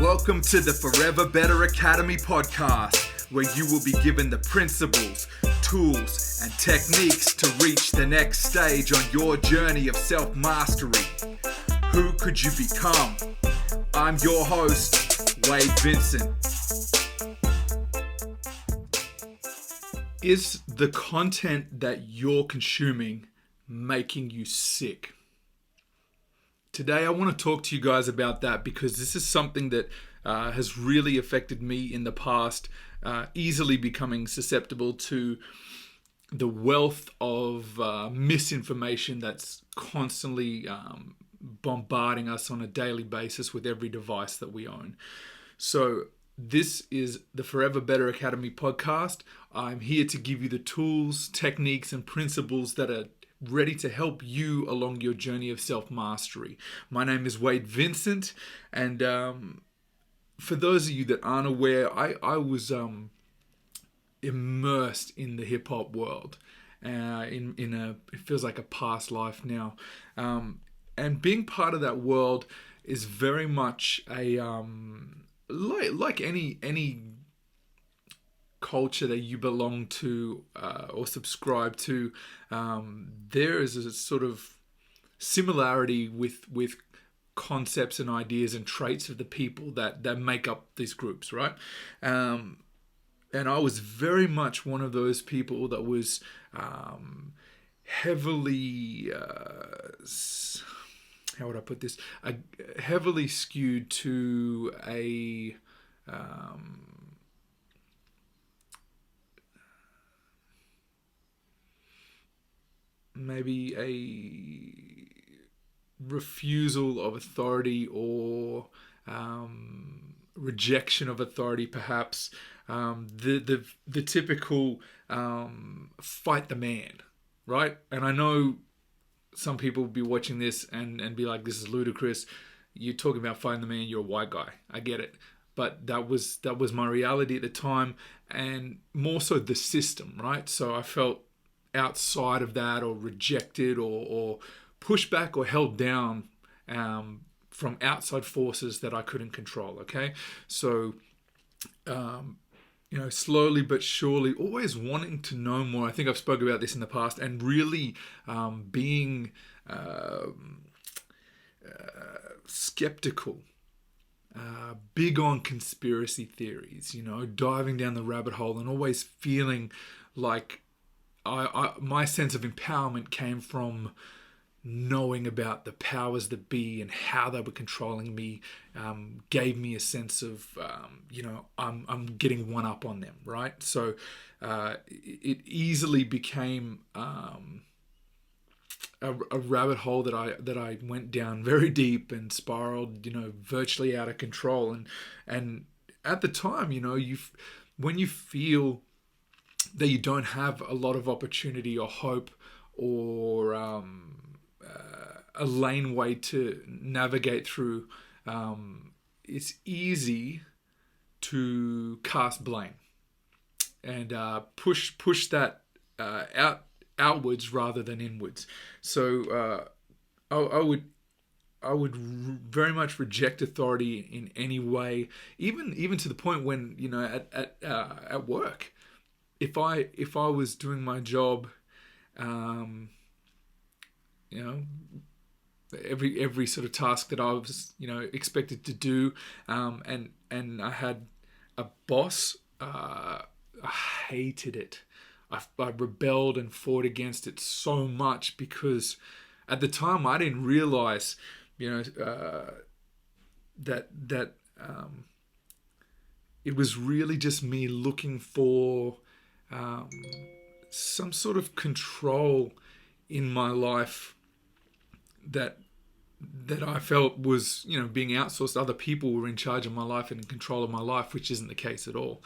Welcome to the Forever Better Academy podcast, where you will be given the principles, tools, and techniques to reach the next stage on your journey of self-mastery. Who could you become? I'm your host, Wade Vincent. Is the content that you're consuming making you sick? Today I want to talk to you guys about that because this is something that has really affected me in the past, easily becoming susceptible to the wealth of misinformation that's constantly bombarding us on a daily basis with every device that we own. So this is the Forever Better Academy podcast. I'm here to give you the tools, techniques, and principles that are ready to help you along your journey of self-mastery. My name is Wade Vincent, and for those of you that aren't aware, I was immersed in the hip-hop world it feels like a past life now. And being part of that world is very much a like any culture that you belong to or subscribe to, there is a sort of similarity with concepts and ideas and traits of the people that make up these groups, right? And I was very much one of those people that was heavily, how would I put this? Heavily skewed to a maybe a refusal of authority or rejection of authority, perhaps. The typical fight the man, right? And I know some people will be watching this and be like, this is ludicrous. You're talking about fighting the man, you're a white guy. I get it. But that was my reality at the time, and more so the system, right? So I felt outside of that, or rejected, or pushed back, or held down from outside forces that I couldn't control. Okay, so slowly but surely, always wanting to know more. I think I've spoken about this in the past, and really being skeptical, big on conspiracy theories. Diving down the rabbit hole, and always feeling like my sense of empowerment came from knowing about the powers that be and how they were controlling me. Gave me a sense of, I'm getting one up on them, right? So it easily became a rabbit hole that I went down very deep and spiraled, virtually out of control. And at the time, when you feel that you don't have a lot of opportunity or hope or a laneway to navigate through, it's easy to cast blame and push that outwards rather than inwards. So I would very much reject authority in any way, even to the point when at work. If I was doing my job, every sort of task that I was, expected to do, and I had a boss, I hated it. I rebelled and fought against it so much because at the time I didn't realize, that it was really just me looking for some sort of control in my life that I felt was, being outsourced. Other people were in charge of my life and in control of my life, which isn't the case at all.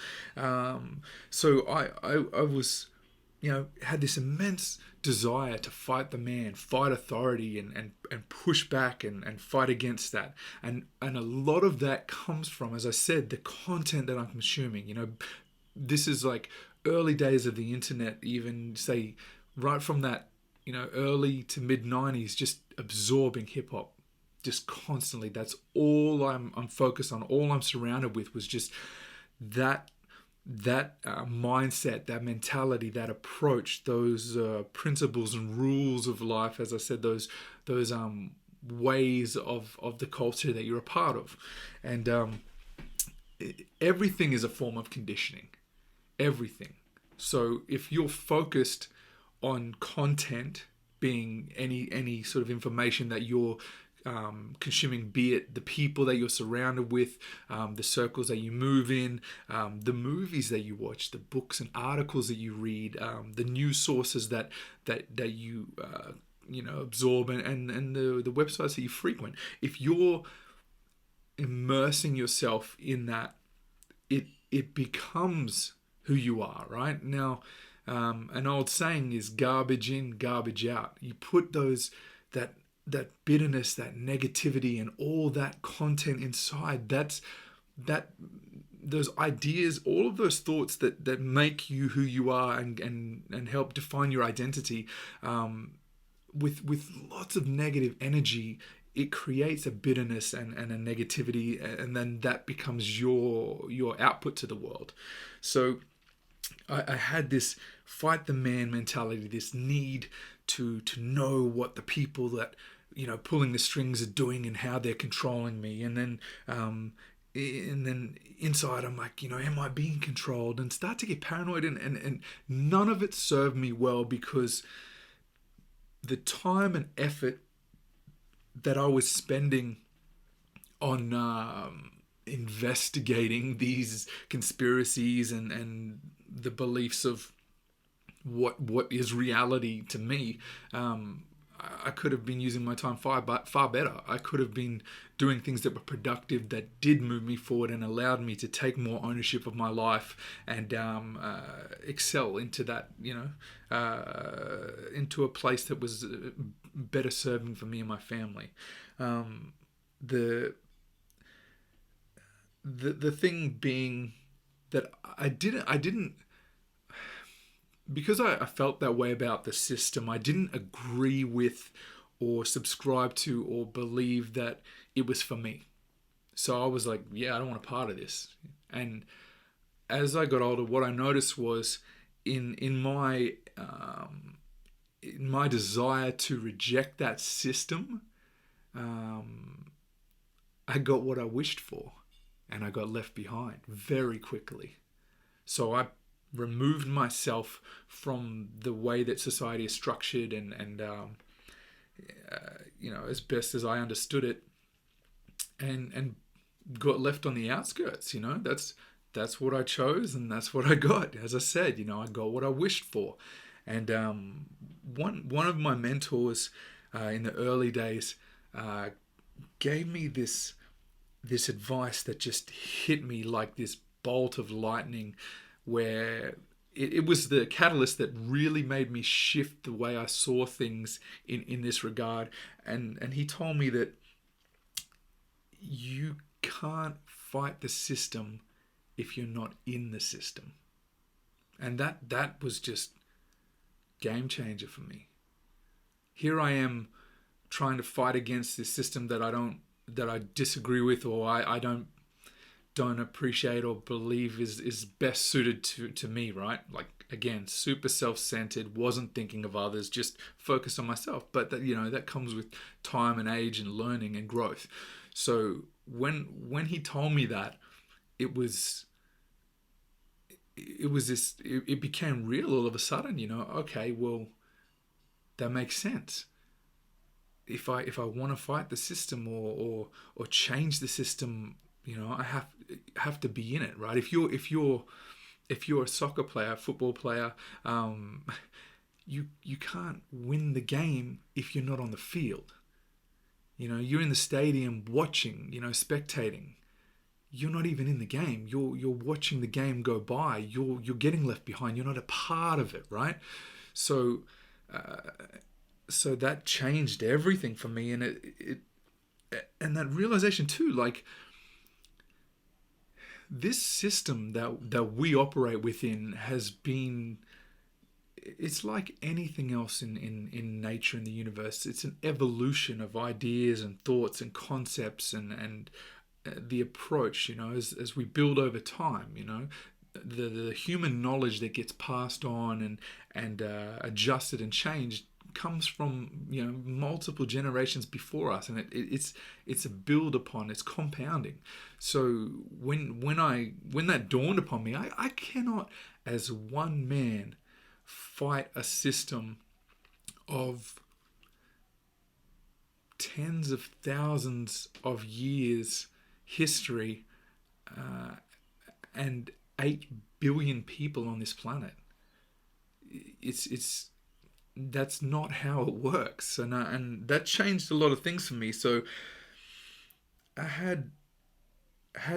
So I was, had this immense desire to fight the man, fight authority, and push back and fight against that. And a lot of that comes from, as I said, the content that I'm consuming. This is like early days of the internet, even say right from that, early to mid 90s, just absorbing hip hop, just constantly. That's all I'm focused on. All I'm surrounded with was just that mindset, that mentality, that approach, those principles and rules of life. As I said, those ways of the culture that you're a part of, and everything is a form of conditioning. Everything. So if you're focused on content being any sort of information that you're consuming, be it the people that you're surrounded with, the circles that you move in, the movies that you watch, the books and articles that you read, the news sources that you absorb, and the websites that you frequent. If you're immersing yourself in that, it becomes who you are, right? Now, an old saying is garbage in, garbage out. You put that bitterness, that negativity, and all that content inside. Those ideas, all of those thoughts that make you who you are and help define your identity, with lots of negative energy, it creates a bitterness and a negativity, and then that becomes your output to the world. So I had this fight the man mentality, this need to know what the people that pulling the strings are doing and how they're controlling me, and then inside I'm like, am I being controlled? And start to get paranoid, and none of it served me well, because the time and effort that I was spending on investigating these conspiracies and the beliefs of what is reality to me, I could have been using my time far better. I could have been doing things that were productive, that did move me forward and allowed me to take more ownership of my life and excel into that, into a place that was better serving for me and my family. The thing being that I didn't because I felt that way about the system. I didn't agree with or subscribe to or believe that it was for me. So I was like, yeah, I don't want a part of this. And as I got older, what I noticed was in my desire to reject that system, I got what I wished for, and I got left behind very quickly. So I removed myself from the way that society is structured, and as best as I understood it, and got left on the outskirts. That's what I chose, and that's what I got. As I said, I got what I wished for. And one of my mentors in the early days gave me this advice that just hit me like this bolt of lightning, where it was the catalyst that really made me shift the way I saw things in this regard. And he told me that you can't fight the system if you're not in the system. And that was just game changer for me. Here I am trying to fight against this system that I disagree with, or I don't appreciate or believe is best suited to me, right? Like, again, super self-centered, wasn't thinking of others, just focused on myself. But that comes with time and age and learning and growth. So when he told me that, it became real all of a sudden. Okay, well, that makes sense. If I want to fight the system or change the system, I have to be in it, right? If you're a soccer player, football player, you can't win the game if you're not on the field. You're in the stadium watching, spectating. You're not even in the game. You're watching the game go by. You're getting left behind. You're not a part of it, right? So that changed everything for me, and it and that realization too, like, this system that we operate within has been it's like anything else in nature, in the universe. It's an evolution of ideas and thoughts and concepts, and the approach, as we build over time, the human knowledge that gets passed on and adjusted and changed comes from multiple generations before us, and it's a build upon, it's compounding. So when that dawned upon me, I cannot, as one man, fight a system of tens of thousands of years history, and 8 billion people on this planet. It's That's not how it works, and that changed a lot of things for me. So I had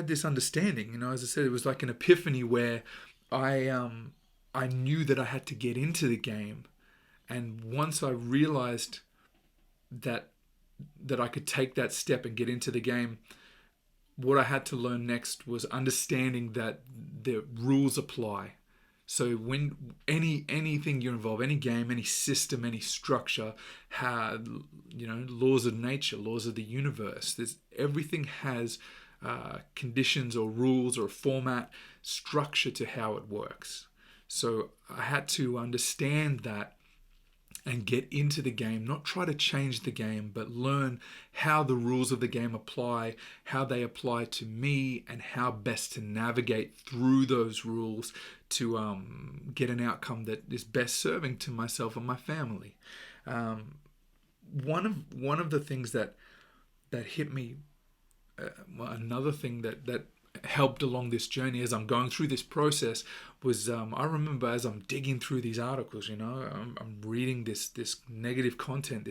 this understanding, as I said, it was like an epiphany where I knew that I had to get into the game, and once I realized that I could take that step and get into the game, what I had to learn next was understanding that the rules apply. So when anything you're involved, any game, any system, any structure, had laws of nature, laws of the universe. Everything has conditions or rules or a format, structure to how it works. So I had to understand that and get into the game, not try to change the game, but learn how the rules of the game apply, how they apply to me, and how best to navigate through those rules to get an outcome that is best serving to myself and my family. One of the things that hit me, another thing that helped along this journey as I'm going through this process was, I remember as I'm digging through these articles, I'm reading this negative content,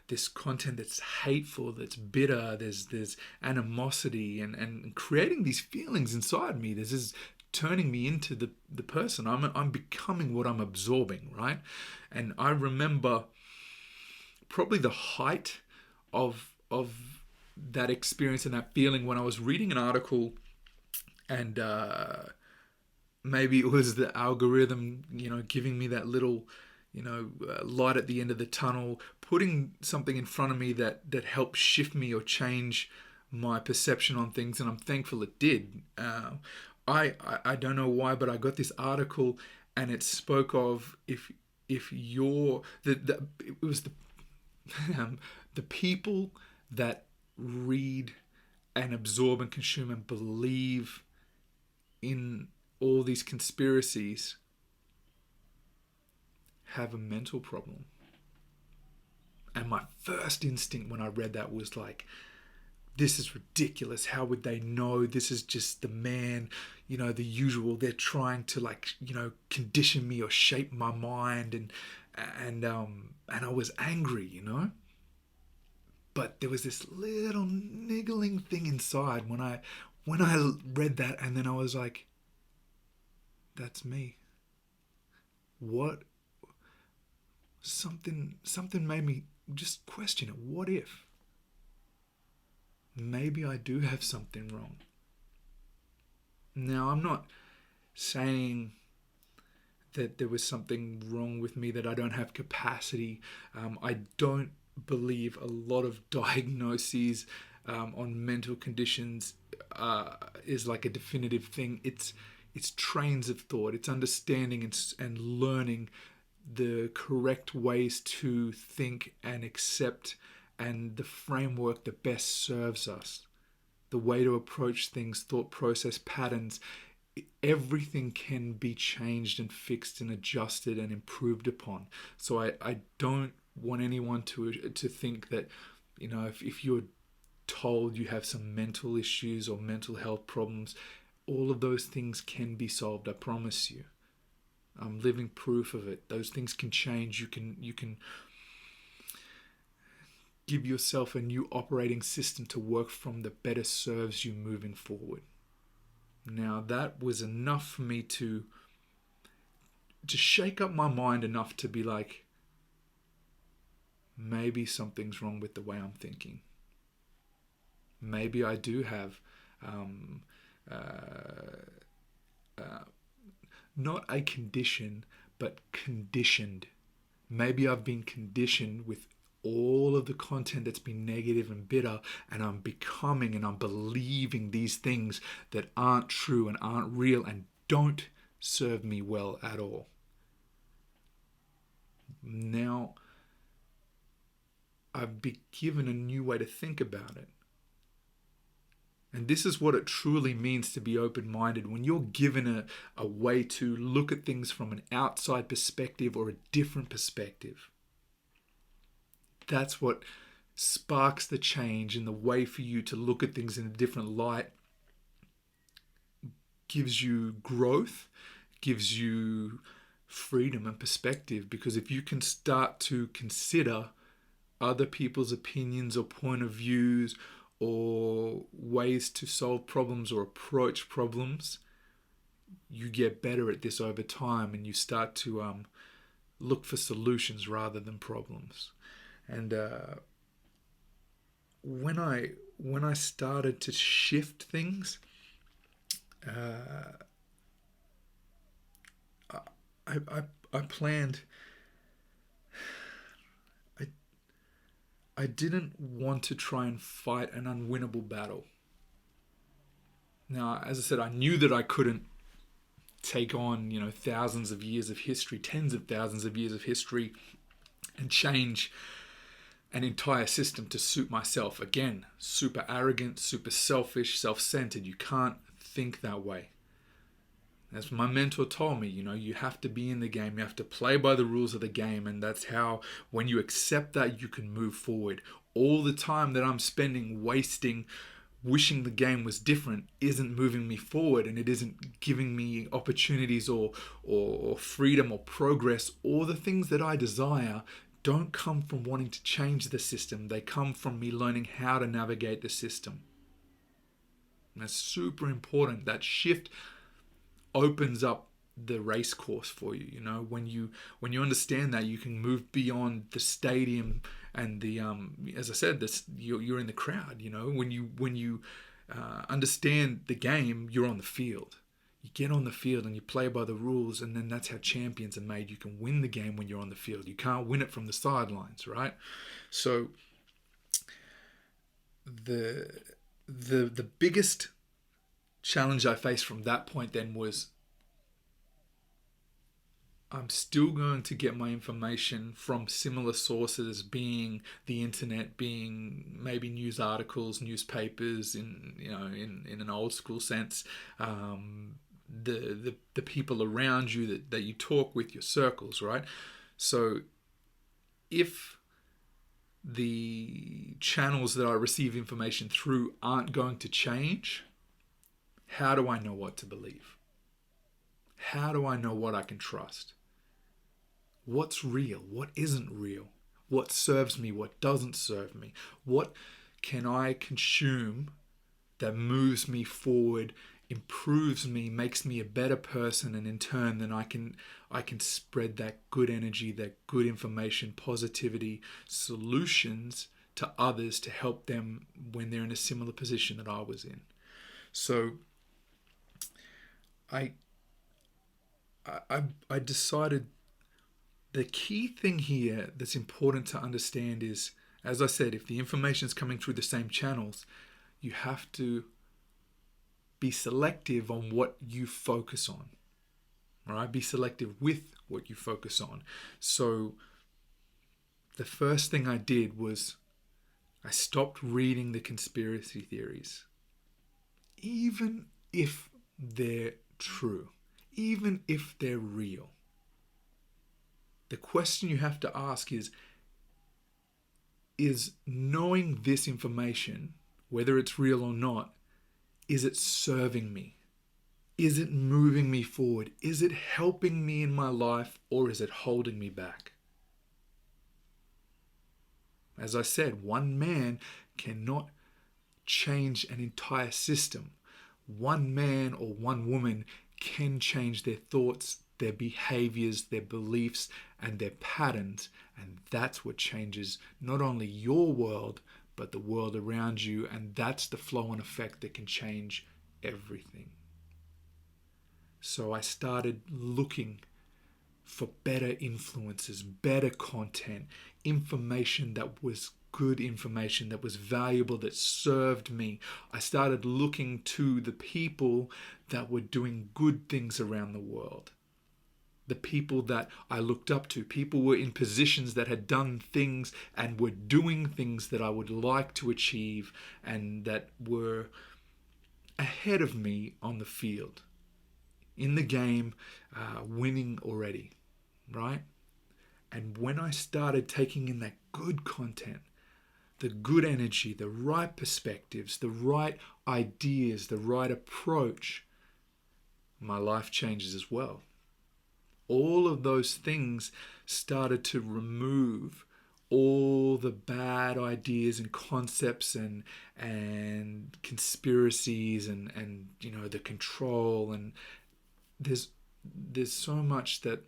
this content that's hateful, that's bitter, there's animosity and creating these feelings inside me. This is turning me into the person. I'm becoming what I'm absorbing, right? And I remember probably the height of that experience and that feeling when I was reading an article, and maybe it was the algorithm, giving me that little, light at the end of the tunnel, putting something in front of me that helped shift me or change my perception on things, and I'm thankful it did. I don't know why, but I got this article, and it spoke of if you're it was the people that read and absorb and consume and believe in all these conspiracies have a mental problem. And my first instinct when I read that was like, this is ridiculous. How would they know? This is just the man, the usual. They're trying to condition me or shape my mind, and I was angry, But there was this little niggling thing inside when I read that, and then I was like, that's me. What? Something made me just question it. What if? Maybe I do have something wrong. Now, I'm not saying that there was something wrong with me, that I don't have capacity. I don't believe a lot of diagnoses on mental conditions is like a definitive thing. It's trains of thought. It's understanding and learning the correct ways to think and accept, and the framework that best serves us. The way to approach things, thought process patterns. Everything can be changed and fixed and adjusted and improved upon. So I don't want anyone to think that, if you're told you have some mental issues or mental health problems, all of those things can be solved. I promise you. I'm living proof of it. Those things can change. You can give yourself a new operating system to work from that better serves you moving forward. Now, that was enough for me to shake up my mind enough to be like, maybe something's wrong with the way I'm thinking. Maybe I do have not a condition, but conditioned. Maybe I've been conditioned with all of the content that's been negative and bitter, and I'm becoming and I'm believing these things that aren't true and aren't real and don't serve me well at all. Now, I've been given a new way to think about it. And this is what it truly means to be open-minded. When you're given a way to look at things from an outside perspective or a different perspective, that's what sparks the change in the way for you to look at things in a different light, gives you growth, gives you freedom and perspective. Because if you can start to consider other people's opinions or point of views or ways to solve problems or approach problems, you get better at this over time, and you start to look for solutions rather than problems. And when I started to shift things, I planned. I didn't want to try and fight an unwinnable battle. Now, as I said, I knew that I couldn't take on, thousands of years of history, tens of thousands of years of history, and change an entire system to suit myself. Again, super arrogant, super selfish, self-centered. You can't think that way. As my mentor told me, you have to be in the game. You have to play by the rules of the game. And that's how, when you accept that, you can move forward. All the time that I'm spending wasting, wishing the game was different, isn't moving me forward, and it isn't giving me opportunities or freedom or progress, or the things that I desire don't come from wanting to change the system. They come from me learning how to navigate the system. And that's super important. That shift opens up the race course for you. When you understand that, you can move beyond the stadium and the as I said, this you're in the crowd. When you understand the game, you're on the field. You get on the field and you play by the rules, and then that's how champions are made. You can win the game when you're on the field. You can't win it from the sidelines, right? So the biggest challenge I faced from that point then was, I'm still going to get my information from similar sources, being the internet, being maybe news articles, newspapers in an old school sense, the people around you that you talk with, your circles, right? So if the channels that I receive information through aren't going to change, how do I know what to believe? How do I know what I can trust? What's real? What isn't real? What serves me? What doesn't serve me? What can I consume that moves me forward, improves me, makes me a better person, and in turn then I can spread that good energy, that good information, positivity, solutions to others to help them when they're in a similar position that I was in. So I decided the key thing here that's important to understand is, as I said, if the information is coming through the same channels, you have to be selective on what you focus on. All right? Be selective with what you focus on. So the first thing I did was I stopped reading the conspiracy theories. Even if they're true, even if they're real, the question you have to ask is knowing this information, whether it's real or not, is it serving me? Is it moving me forward? Is it helping me in my life, or is it holding me back? As I said, one man cannot change an entire system. One man or one woman can change their thoughts, their behaviors, their beliefs, and their patterns. And that's what changes not only your world, but the world around you. And that's the flow and effect that can change everything. So I started looking for better influences, better content, information that was good information, that was valuable, that served me. I started looking to the people that were doing good things around the world. The people that I looked up to. People were in positions that had done things and were doing things that I would like to achieve and that were ahead of me on the field, in the game, winning already, right? And when I started taking in that good content, the good energy, the right perspectives, the right ideas, the right approach, my life changes as well. All of those things started to remove all the bad ideas and concepts and conspiracies and the control, and there's so much that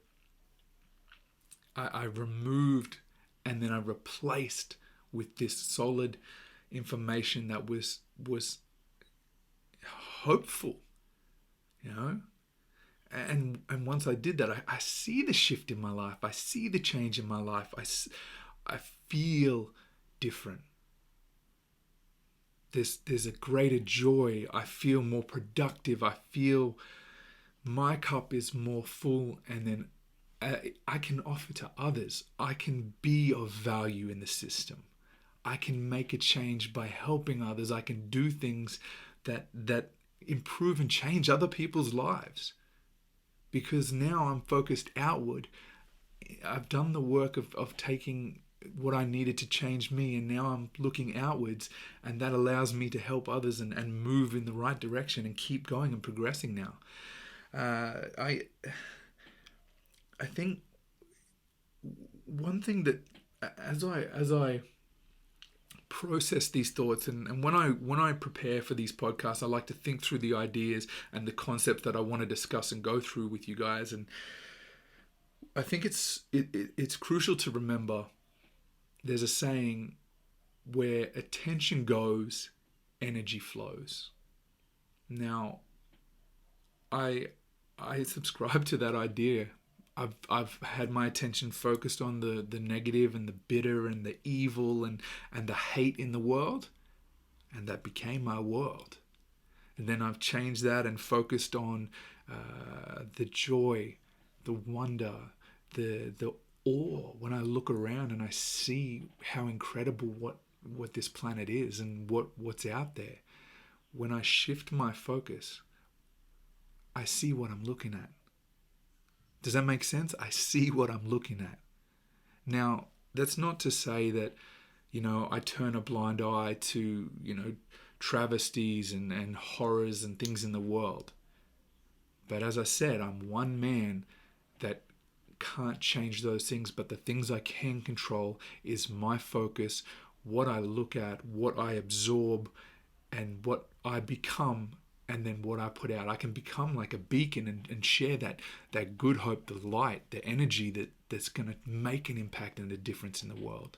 I removed and then I replaced with this solid information that was hopeful, and once I did that, I see the shift in my life. I see the change in my life. I feel different. There's a greater joy. I feel more productive. I feel my cup is more full, and then I can offer to others. I can be of value in the system. I can make a change by helping others. I can do things that improve and change other people's lives. Because now I'm focused outward. I've done the work of taking what I needed to change me, and now I'm looking outwards, and that allows me to help others and move in the right direction and keep going and progressing now. I think one thing that as I process these thoughts, and when I prepare for these podcasts, I like to think through the ideas and the concepts that I want to discuss and go through with you guys. And I think it's crucial to remember there's a saying, where attention goes, energy flows. Now, I subscribe to that idea. I've had my attention focused on the negative and the bitter and the evil and the hate in the world, and that became my world. And then I've changed that and focused on the joy, the wonder, the awe when I look around and I see how incredible what this planet is and what's out there. When I shift my focus, I see what I'm looking at. Does that make sense? I see what I'm looking at. Now, that's not to say that, I turn a blind eye to, travesties and horrors and things in the world. But as I said, I'm one man that can't change those things, but the things I can control is my focus, what I look at, what I absorb, and what I become, and then what I put out. I can become like a beacon and share that good hope, the light, the energy that's going to make an impact and a difference in the world.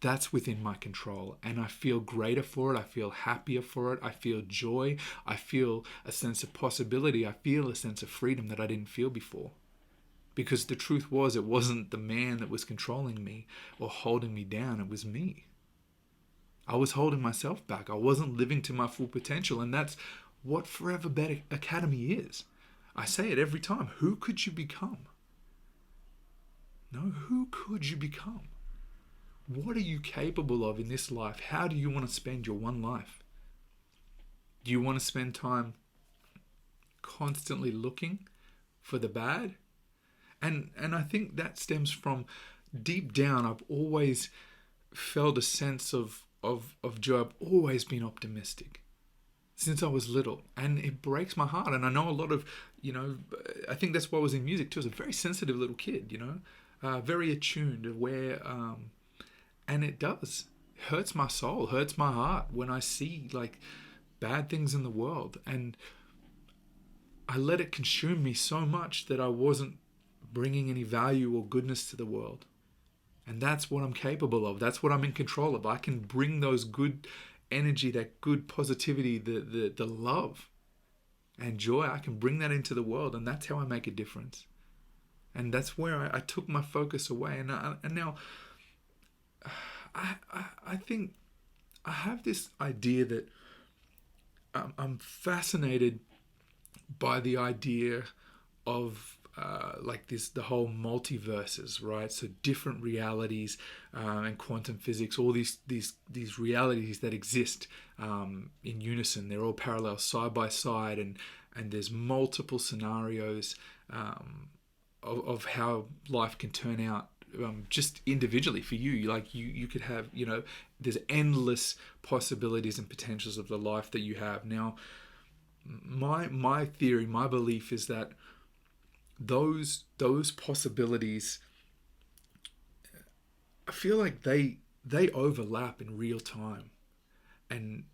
That's within my control, and I feel greater for it. I feel happier for it. I feel joy. I feel a sense of possibility. I feel a sense of freedom that I didn't feel before. Because the truth was, it wasn't the man that was controlling me or holding me down. It was me. I was holding myself back. I wasn't living to my full potential, and that's what Forever Better Academy is. I say it every time. Who could you become? No, who could you become? What are you capable of in this life? How do you want to spend your one life? Do you want to spend time constantly looking for the bad? And I think that stems from deep down. I've always felt a sense of joy. I've always been optimistic since I was little, and it breaks my heart. And I know a lot of, I think that's why I was in music too. I was a very sensitive little kid, very attuned, aware, and it hurts my soul, hurts my heart when I see like bad things in the world, and I let it consume me so much that I wasn't bringing any value or goodness to the world. And that's what I'm capable of. That's what I'm in control of. I can bring those good energy, that good positivity, the love and joy. I can bring that into the world, and that's how I make a difference. And that's where I took my focus away. And now I think I have this idea that I'm fascinated by the idea of like the whole multiverses, right? So different realities and quantum physics, all these realities that exist in unison. They're all parallel, side by side, and there's multiple scenarios of how life can turn out. Just individually for you, like you could have, there's endless possibilities and potentials of the life that you have. Now, my theory, my belief is that those possibilities, I feel like they overlap in real time, and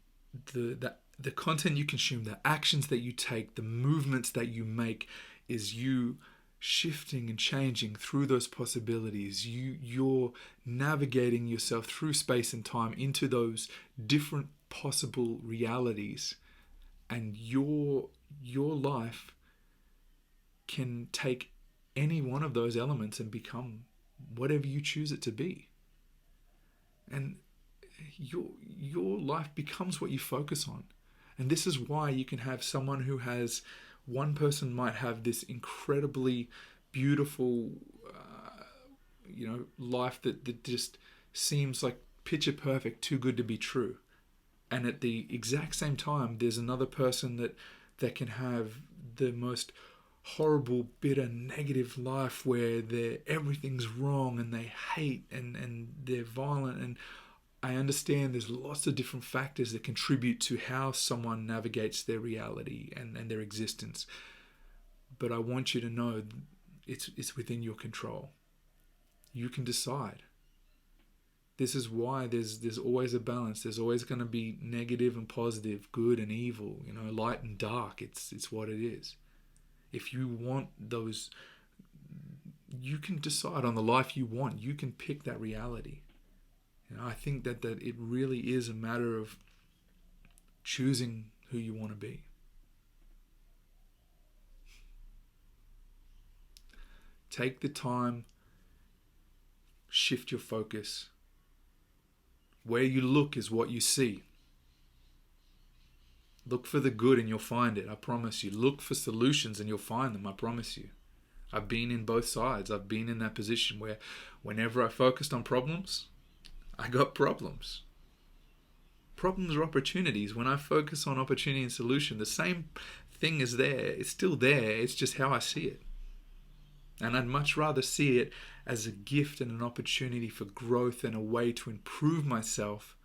the content you consume, the actions that you take, the movements that you make, is you shifting and changing through those possibilities. You're navigating yourself through space and time into those different possible realities, and your life can take any one of those elements and become whatever you choose it to be. And your life becomes what you focus on. And this is why you can have someone who has, one person might have this incredibly beautiful life that just seems like picture perfect, too good to be true. And at the exact same time, there's another person that can have the most horrible, bitter, negative life where everything's wrong and they hate and they're violent. And I understand there's lots of different factors that contribute to how someone navigates their reality and their existence. But I want you to know it's within your control. You can decide. This is why there's always a balance. There's always going to be negative and positive, good and evil, light and dark. It's what it is. If you want those, you can decide on the life you want. You can pick that reality. I think that it really is a matter of choosing who you want to be. Take the time, shift your focus. Where you look is what you see. Look for the good and you'll find it, I promise you. Look for solutions and you'll find them, I promise you. I've been in both sides. I've been in that position where whenever I focused on problems, I got problems. Problems are opportunities. When I focus on opportunity and solution, the same thing is there. It's still there. It's just how I see it. And I'd much rather see it as a gift and an opportunity for growth and a way to improve myself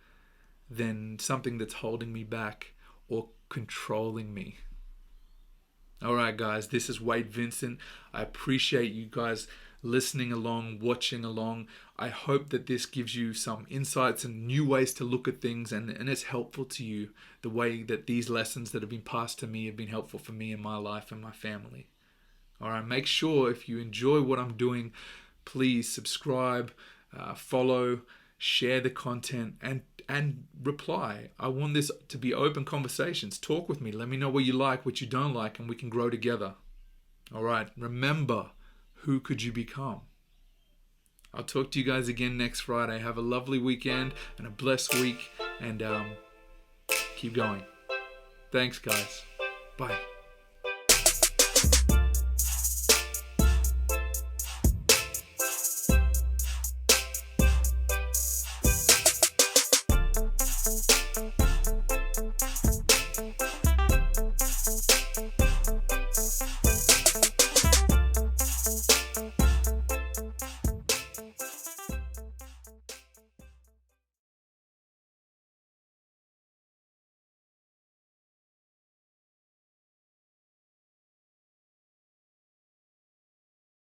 than something that's holding me back or controlling me. All right, guys, this is Wade Vincent. I appreciate you guys listening along, watching along. I hope that this gives you some insights and new ways to look at things, and it's helpful to you, the way that these lessons that have been passed to me have been helpful for me in my life and my family. All right, make sure if you enjoy what I'm doing, please subscribe, follow, share the content, and reply. I want this to be open conversations. Talk with me. Let me know what you like, what you don't like, and we can grow together. All right, remember, who could you become? I'll talk to you guys again next Friday. Have a lovely weekend and a blessed week, and keep going. Thanks, guys. Bye.